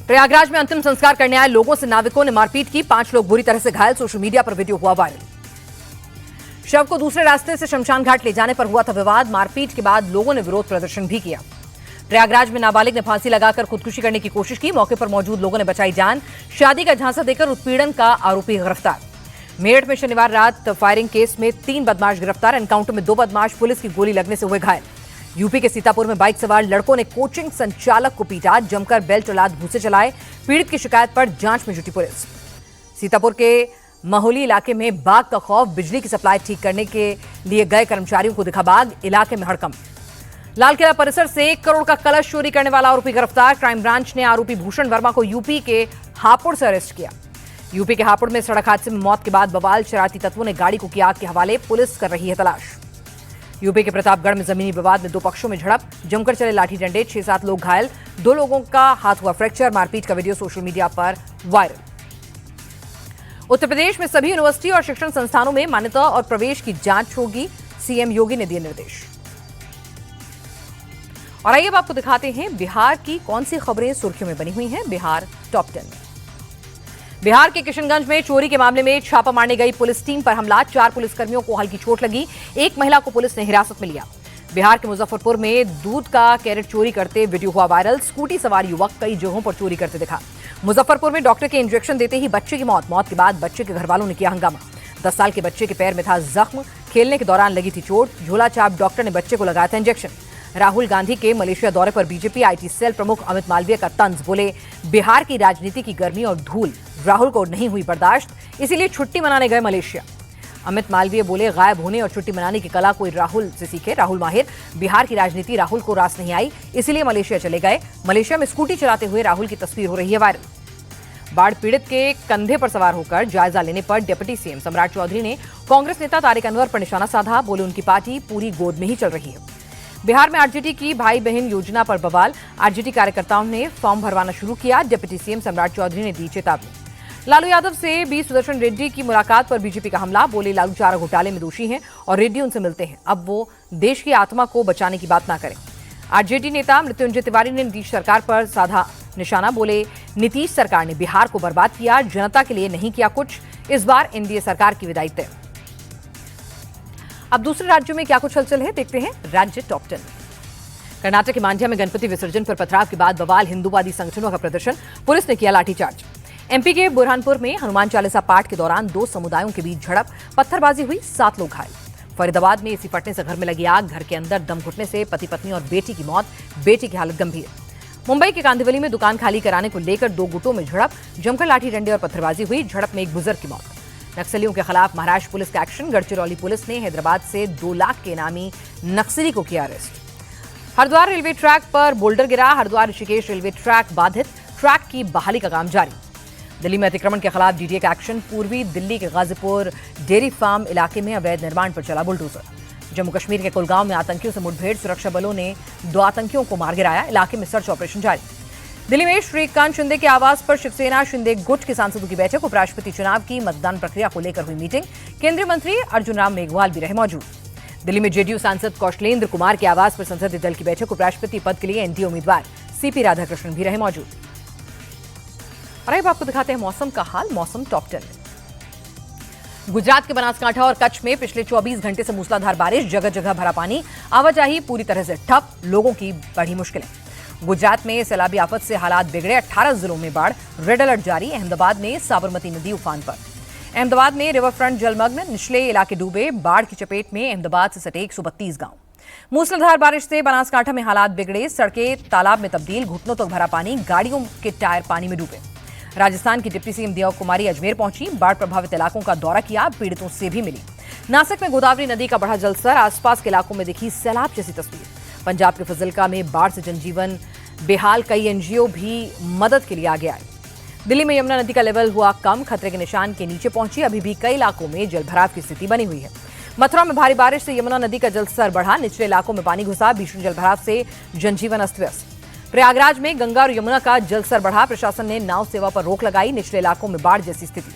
प्रयागराज में अंतिम संस्कार करने आए लोगों से नाविकों ने मारपीट की। 5 लोग बुरी तरह से घायल। सोशल मीडिया पर वीडियो हुआ वायरल। शव को दूसरे रास्ते से शमशान घाट ले जाने पर हुआ था विवाद। मारपीट के बाद लोगों ने विरोध प्रदर्शन भी किया। प्रयागराज में नाबालिग ने फांसी लगाकर खुदकुशी करने की कोशिश की। मौके पर मौजूद लोगों ने बचाई जान। शादी का झांसा देकर उत्पीड़न का आरोपी गिरफ्तार। मेरठ में शनिवार रात फायरिंग केस में 3 बदमाश गिरफ्तार। एनकाउंटर में 2 बदमाश पुलिस की गोली लगने से हुए घायल। यूपी के सीतापुर में बाइक सवार लड़कों ने कोचिंग संचालक को पीटा। जमकर बेल्ट औलाद घूसे चलाए। पीड़ित की शिकायत पर जांच में जुटी पुलिस। सीतापुर के महोली इलाके में बाघ का खौफ। बिजली की सप्लाई ठीक करने के लिए गए कर्मचारियों को दिखा बाघ। इलाके में हड़कंप। लाल किला परिसर से 1 करोड़ का कलश चोरी करने वाला आरोपी गिरफ्तार। क्राइम ब्रांच ने आरोपी भूषण वर्मा को यूपी के हापुड़ से अरेस्ट किया। यूपी के हापुड़ में सड़क हादसे में मौत के बाद बवाल। शरारती तत्वों ने गाड़ी को किया आग के हवाले। पुलिस कर रही है तलाश। यूपी के प्रतापगढ़ में जमीनी विवाद में 2 पक्षों में झड़प। जमकर चले लाठी डंडे। 6-7 लोग घायल। 2 लोगों का हाथ हुआ फ्रैक्चर। मारपीट का वीडियो सोशल मीडिया पर वायरल। उत्तर प्रदेश में सभी यूनिवर्सिटी और शिक्षण संस्थानों में मान्यता और प्रवेश की जांच होगी। सीएम योगी ने दिए निर्देश। और आइए अब आपको दिखाते हैं बिहार की कौन सी खबरें सुर्खियों में बनी हुई हैं। बिहार टॉप 10 में बिहार के किशनगंज में चोरी के मामले में छापा मारने गई पुलिस टीम पर हमला। 4 पुलिसकर्मियों को हल्की चोट लगी। 1 महिला को पुलिस ने हिरासत में लिया। बिहार के मुजफ्फरपुर में दूध का कैरेट चोरी करते वीडियो हुआ वायरल। स्कूटी सवार युवक कई जगहों पर चोरी करते दिखा। मुजफ्फरपुर में डॉक्टर के इंजेक्शन देते ही बच्चे की मौत के बाद बच्चे के घर वालों ने किया हंगामा। 10 साल के बच्चे के पैर में था जख्म। खेलने के दौरान लगी थी चोट। झोला छाप डॉक्टर ने बच्चे को लगाया था इंजेक्शन। राहुल गांधी के मलेशिया दौरे पर बीजेपी आईटी सेल प्रमुख अमित मालवीय का तंज। बोले बिहार की राजनीति की गर्मी और धूल राहुल को नहीं हुई बर्दाश्त, इसीलिए छुट्टी मनाने गए मलेशिया। अमित मालवीय बोले गायब होने और छुट्टी मनाने की कला कोई राहुल से सीखे। राहुल माहिर। बिहार की राजनीति राहुल को रास नहीं आई, इसीलिए मलेशिया चले गए। मलेशिया में स्कूटी चलाते हुए राहुल की तस्वीर हो रही है वायरल। बाढ़ पीड़ित के कंधे पर सवार होकर जायजा लेने पर डिप्टी सीएम सम्राट चौधरी ने कांग्रेस नेता तारिक अनवर पर निशाना साधा। बोले उनकी पार्टी पूरी गोद में ही चल रही है। बिहार में आरजेडी की भाई बहन योजना पर बवाल। आरजेडी कार्यकर्ताओं ने फॉर्म भरवाना शुरू किया। डिप्टी सीएम सम्राट चौधरी ने दी चेतावनी। लालू यादव से बी सुदर्शन रेड्डी की मुलाकात पर बीजेपी का हमला। बोले लालू चारा घोटाले में दोषी हैं और रेड्डी उनसे मिलते हैं। अब वो देश की आत्मा को बचाने की बात ना करें। आरजेडी नेता मृत्युंजय तिवारी ने नीतीश सरकार पर साधा निशाना। बोले नीतीश सरकार ने बिहार को बर्बाद किया, जनता के लिए नहीं किया कुछ। इस बार एनडीए सरकार की विदाई तय। अब दूसरे राज्यों में क्या कुछ हलचल है, देखते हैं राज्य टॉप 10। कर्नाटक के मांड्या में गणपति विसर्जन पर पथराव के बाद बवाल। हिंदूवादी संगठनों का प्रदर्शन। पुलिस ने किया लाठीचार्ज। एमपी के बुरहानपुर में हनुमान चालीसा पाठ के दौरान 2 समुदायों के बीच झड़प। पत्थरबाजी हुई। 7 लोग घायल। फरीदाबाद में एसी फटने से घर में लगी आग। घर के अंदर दम घुटने से पति पत्नी और बेटी की मौत। बेटी की हालत गंभीर। मुंबई के कांदिवली में दुकान खाली कराने को लेकर 2 गुटों में झड़प। जमकर लाठी डंडे और पत्थरबाजी हुई। झड़प में एक बुजुर्ग की मौत। नक्सलियों के खिलाफ महाराष्ट्र पुलिस का एक्शन। गढ़चिरौली पुलिस ने हैदराबाद से 2 लाख के इनामी नक्सली को किया अरेस्ट। हरिद्वार रेलवे ट्रैक पर बोल्डर गिरा। हरिद्वार ऋषिकेश रेलवे ट्रैक बाधित। ट्रैक की बहाली का काम जारी। दिल्ली में अतिक्रमण के खिलाफ डीडीए का एक्शन। पूर्वी दिल्ली के गाजीपुर डेयरी फार्म इलाके में अवैध निर्माण पर चला बुलडोजर। जम्मू कश्मीर के कुलगांव में आतंकियों से मुठभेड़। सुरक्षा बलों ने 2 आतंकियों को मार गिराया। इलाके में सर्च ऑपरेशन जारी। दिल्ली में श्रीकांत शिंदे के आवास पर शिवसेना शिंदे गुट के सांसदों की बैठक। उपराष्ट्रपति चुनाव की मतदान प्रक्रिया को लेकर हुई मीटिंग। केंद्रीय मंत्री अर्जुन राम मेघवाल भी रहे मौजूद। दिल्ली में जेडीयू सांसद कौशलेंद्र कुमार के आवास पर संसदीय दल की बैठक। उपराष्ट्रपति पद के लिए एनडीए उम्मीदवार सीपी राधाकृष्णन भी रहे मौजूद। और अब आपको दिखाते हैं मौसम का हाल। मौसम टॉप 10 में गुजरात के बनासकांठा और कच्छ में पिछले 24 घंटे से मूसलाधार बारिश। जगह जगह भरा पानी। आवाजाही पूरी तरह से ठप। लोगों की बढ़ी मुश्किलें। गुजरात में सैलाबी आफत से हालात बिगड़े। 18 जिलों में बाढ़। रेड अलर्ट जारी। अहमदाबाद में साबरमती नदी उफान पर। अहमदाबाद में रिवर फ्रंट जलमग्न। निचले इलाके डूबे। बाढ़ की चपेट में अहमदाबाद से सटे 132 गांव। मूसलाधार बारिश से बनासकांठा में हालात बिगड़े। सड़कें तालाब में तब्दील। घुटनों तक भरा पानी। गाड़ियों के टायर पानी में डूबे। राजस्थान की डिप्टी सीएम दिया कुमारी अजमेर पहुंची। बाढ़ प्रभावित इलाकों का दौरा किया। पीड़ितों से भी मिली। नासिक में गोदावरी नदी का बढ़ा जलस्तर। आसपास के इलाकों में दिखी सैलाब जैसी तस्वीर। पंजाब के फजिल्का में बाढ़ से जनजीवन बेहाल। कई एनजीओ भी मदद के लिए आगे आए। दिल्ली में यमुना नदी का लेवल हुआ कम। खतरे के निशान के नीचे पहुंची। अभी भी कई इलाकों में जलभराव की स्थिति बनी हुई है। मथुरा में भारी बारिश से यमुना नदी का जलस्तर बढ़ा। निचले इलाकों में पानी घुसा। भीषण जलभराव से जनजीवन अस्त व्यस्त। प्रयागराज में गंगा और यमुना का जलस्तर बढ़ा। प्रशासन ने नाव सेवा पर रोक लगाई। निचले इलाकों में बाढ़ जैसी स्थिति।